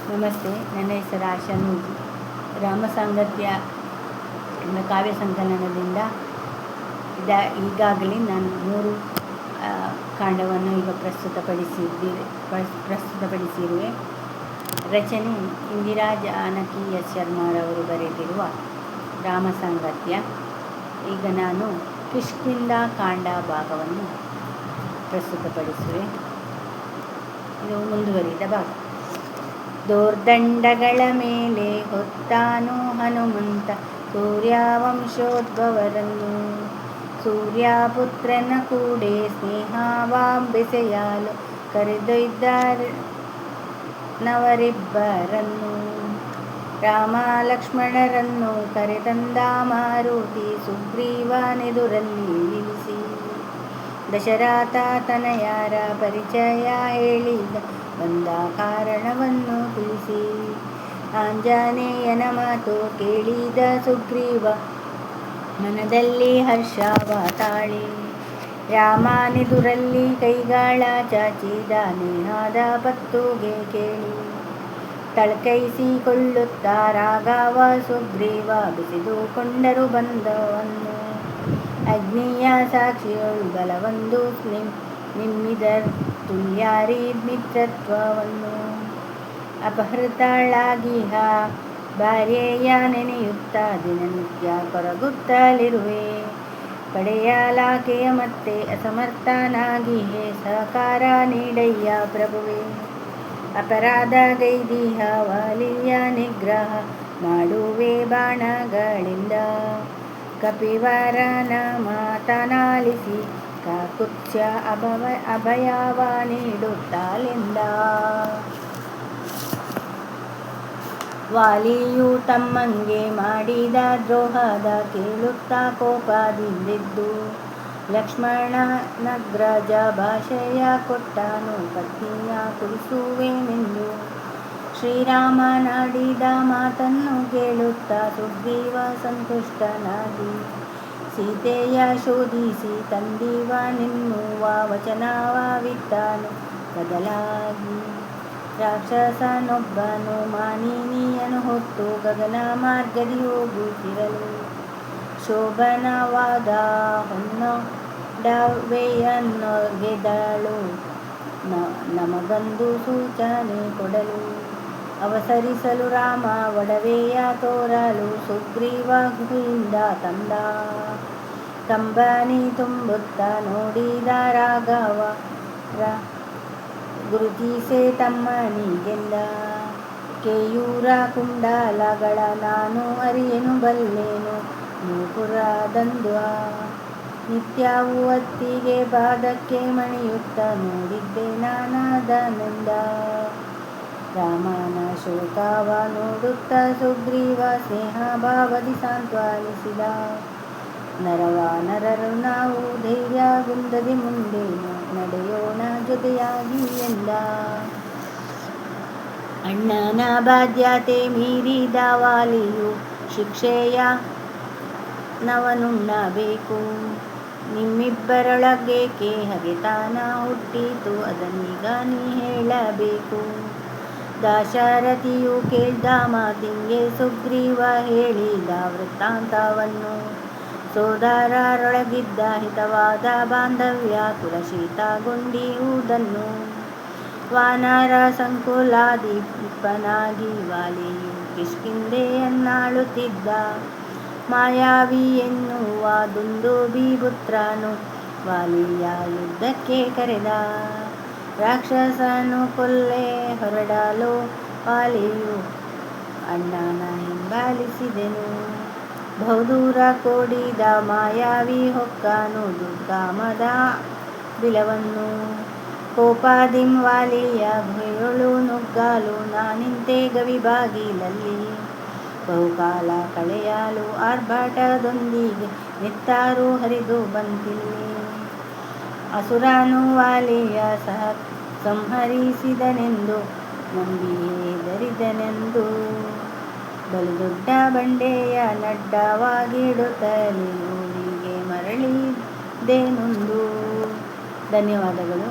ನಮಸ್ತೆ, ನನ್ನ ಹೆಸರು ಆಶಾ ನೂಜಿ. ರಾಮಸಾಂಗತ್ಯ ಎಂಬ ಕಾವ್ಯ ಸಂಕಲನದಿಂದ ಈಗಾಗಲೇ ನಾನು 3 ಕಾಂಡವನ್ನು ಈಗ ಪ್ರಸ್ತುತಪಡಿಸಿರುವೆ. ರಚನೆ ಇಂದಿರಾ ಜಾನಕಿ ಎಸ್ ಶರ್ಮಾರವರು ಬರೆದಿರುವ ರಾಮಸಾಂಗತ್ಯ. ಈಗ ನಾನು ಕಿಷ್ಕಿಂಧ ಕಾಂಡ ಭಾಗವನ್ನು ಪ್ರಸ್ತುತಪಡಿಸುವೆ. ಇದು ಮುಂದುವರಿದ ಭಾಗ. ದೋರ್ದಂಡಗಳ ಮೇಲೆ ಹೊತ್ತಾನು ಹನುಮಂತ ಸೂರ್ಯವಂಶೋದ್ಭವರನ್ನು, ಸೂರ್ಯಪುತ್ರನ ಕೂಡೆ ಸ್ನೇಹವಾಂಬೆಸೆಯಲು ಕರೆದೊಯ್ದನವರಿಬ್ಬರನ್ನು. ರಾಮ ಲಕ್ಷ್ಮಣರನ್ನು ಕರೆತಂದ ಮಾರುತಿ ಸುಗ್ರೀವನೆದುರಲ್ಲಿ ನಿಲ್ಲಿಸಿ, ದಶರಥ ತನಯರ ಪರಿಚಯ ಹೇಳಿದ ಬಂದ ಕಾರಣವನ್ನು ತಿಳಿಸಿ. ಆಂಜನೇಯನ ಮಾತು ಕೇಳಿದ ಸುಗ್ರೀವ ಮನದಲ್ಲಿ ಹರ್ಷವ ತಾಳಿ, ರಾಮನೆದುರಲ್ಲಿ ಕೈಗಳ ಚಾಚಿದ ನೇಹದ ಪತ್ತುಗೆ ಕೇಳಿ. ತಳ್ಕೈಸಿಕೊಳ್ಳುತ್ತ ರಾಘವ ಸುಗ್ರೀವ ಬೆಸೆದುಕೊಂಡರು ಬಂಧವನ್ನು, ಅಗ್ನಿಯ ಸಾಕ್ಷಿಯೊಳು ಬಲವೊಂದು ನಿಮ್ಮಿದರ್ ತುಲ್ಯಾರಿ ಮಿತ್ರತ್ವವನ್ನು. ಅಪಹೃತಳಾಗಿಹ ಭಾರ್ಯೆಯ ನೆನೆಯುತ್ತ ದಿನನಿತ್ಯ ಕೊರಗುತ್ತಲಿರುವೆ, ಪಡೆಯಲಾಕೆಯ ಮತ್ತೆ ಅಸಮರ್ಥನಾಗಿಹೆ ಸಹಕಾರ ನೀಡಯ್ಯ ಪ್ರಭುವೆ. ಅಪರಾಧ ಗೈದಿಹ ವಾಲಿಯ ನಿಗ್ರಹ ಮಾಡುವೆ ಬಾಣಗಳಿಂದ, ಕಪಿವರನ ಮಾತನಾಲಿಸಿ ಕಾಕುತ್ಸ್ಯ ಅಭಯವ ನೀಡುತ್ತಾಳೆಂದ. ವಾಲಿಯು ತಮ್ಮಂಗೆ ಮಾಡಿದ ದ್ರೋಹದ ಕೇಳುತ್ತ ಕೋಪದಿಂದೆದ್ದು, ಲಕ್ಷ್ಮಣನಗ್ರಜ ಭಾಷೆಯ ಕೊಟ್ಟನು ಪತ್ನಿಯ ಕೊಡಿಸುವೆನೆಂದು. ಶ್ರೀರಾಮನಾಡಿದ ಮಾತನ್ನು ಕೇಳುತ್ತ ಸುಗ್ರೀವ ಸಂತುಷ್ಟನಾಗಿ, ಸೀತೆಯ ಶೋಧಿಸಿ ತಂದಿವನೆನ್ನುವ ವಚನವಿತ್ತನು ಬದಲಾಗಿ. ರಾಕ್ಷಸನೊಬ್ಬನು ಮಾನಿನಿಯನು ಹೊತ್ತು ಗಗನ ಮಾರ್ಗದಿ ಹೋಗುತ್ತಿರಲು, ಶೋಭನವಾದ ಹೊನ್ನೊಡವೆಯನ್ನೊಗೆದಳು ನಮಗೊಂದು ಸೂಚನೆ ಕೊಡಲು. ಅವಸರಿಸಲು ರಾಮ ಒಡವೆಯ ತೋರಲು ಸುಗ್ರೀವ ಗುಹಿಯಿಂದ ತಂದ, ಕಂಬನಿ ತುಂಬುತ್ತ ನೋಡಿದ ರಾಘವ ಗುರುತಿಸೆ ತಮ್ಮನಿಗೆಂದ. ಕೇಯೂರ ಕುಂಡಲಗಳ ನಾನು ಅರಿಯೆನು ಬಲ್ಲೆನು ನೂಪುರದಂದ್ವ, ನಿತ್ಯವೂ ಅತ್ತಿಗೆ ಪಾದಕ್ಕೆ ಮಣಿಯುತ್ತ ನೋಡಿದ್ದೆ ನಾನದನೆಂದ. ರಾಮನ ಶೋಕವ ನೋಡುತ್ತ ಸುಗ್ರೀವ ಸ್ನೇಹ ಭಾವದಿ ಸಾಂತ್ವನಿಸಿದ, ನರರು ನಾವು ಧೈರ್ಯಗುಂದದೆ ಮುಂದೆ ನಡೆಯೋಣ ಜೊತೆಯಾಗಿ ಎಂದ. ಅಣ್ಣನ ಬಾಧ್ಯತೆ ಮೀರಿದ ವಾಲಿಯು ಶಿಕ್ಷೆಯ ನವನುಣ್ಣಬೇಕು, ನಿಮ್ಮಿಬ್ಬರೊಳಗೇಕೆ ಹಗೆತನ ಹುಟ್ಟಿತು ಅದನ್ನೀಗ ನೀ ಹೇಳಬೇಕು. ದಾಶರಥಿಯು ಕೇಳ್ದ ಮಾತಿಂಗೆ ಸುಗ್ರೀವ ಹೇಳಿದ ವೃತ್ತಾಂತವನ್ನು, ಸೋದರರೊಳಗಿದ್ದ ಹಿತವಾದ ಬಾಂಧವ್ಯ ಕುಲಶೀತಗೊಂಡಿರುವುದನ್ನು. ವಾನರ ಸಂಕುಲಾಧಿಪನಾಗಿ ವಾಲಿಯು ಕಿಷ್ಕಿಂಧೆಯನ್ನಾಳುತ್ತಿದ್ದ, ಮಾಯಾವಿ ಎನ್ನುವ ದುಂದುಭಿ ಪುತ್ರನು ವಾಲಿಯ ಯುದ್ಧಕ್ಕೆ ಕರೆದ. ರಾಕ್ಷಸನು ಕೊಲ್ಲೆ ಹೊರಡಲು ವಾಲಿಯು ಅಣ್ಣನ ಹಿಂಬಾಲಿಸಿದೆನು, ಬಹುದೂರ ಕೋಡಿದ ಮಾಯಾವಿ ಹೊಕ್ಕನು ದುರ್ಗಮದ ಬಿಲವನ್ನು. ಕೋಪದಿಂ ವಾಲಿಯ ಗುಹೆಯೊಳು ನುಗ್ಗಲು ನಾನಿಂತೆ ಗವಿಬಾಗಿಲಲ್ಲಿ, ಬಹುಕಾಲ ಕಳೆಯಲು ಆರ್ಭಟದೊಂದಿಗೆ ನೆತ್ತರು ಹರಿದು ಬಂತಿಲ್ಲಿ. ಅಸುರನು ವಾಲಿಯ ಸಂಹರಿಸಿದನೆಂದು ನಂಬಿ ಹೆದರಿದನೆಂದು, ಬಲು ದೊಡ್ಡ ಬಂಡೆಯ ನಡ್ಡವಾಗಿಡುತ್ತಲೇ ಊರಿಗೆ ಮರಳಿದೆನೊಂದು. ಧನ್ಯವಾದಗಳು.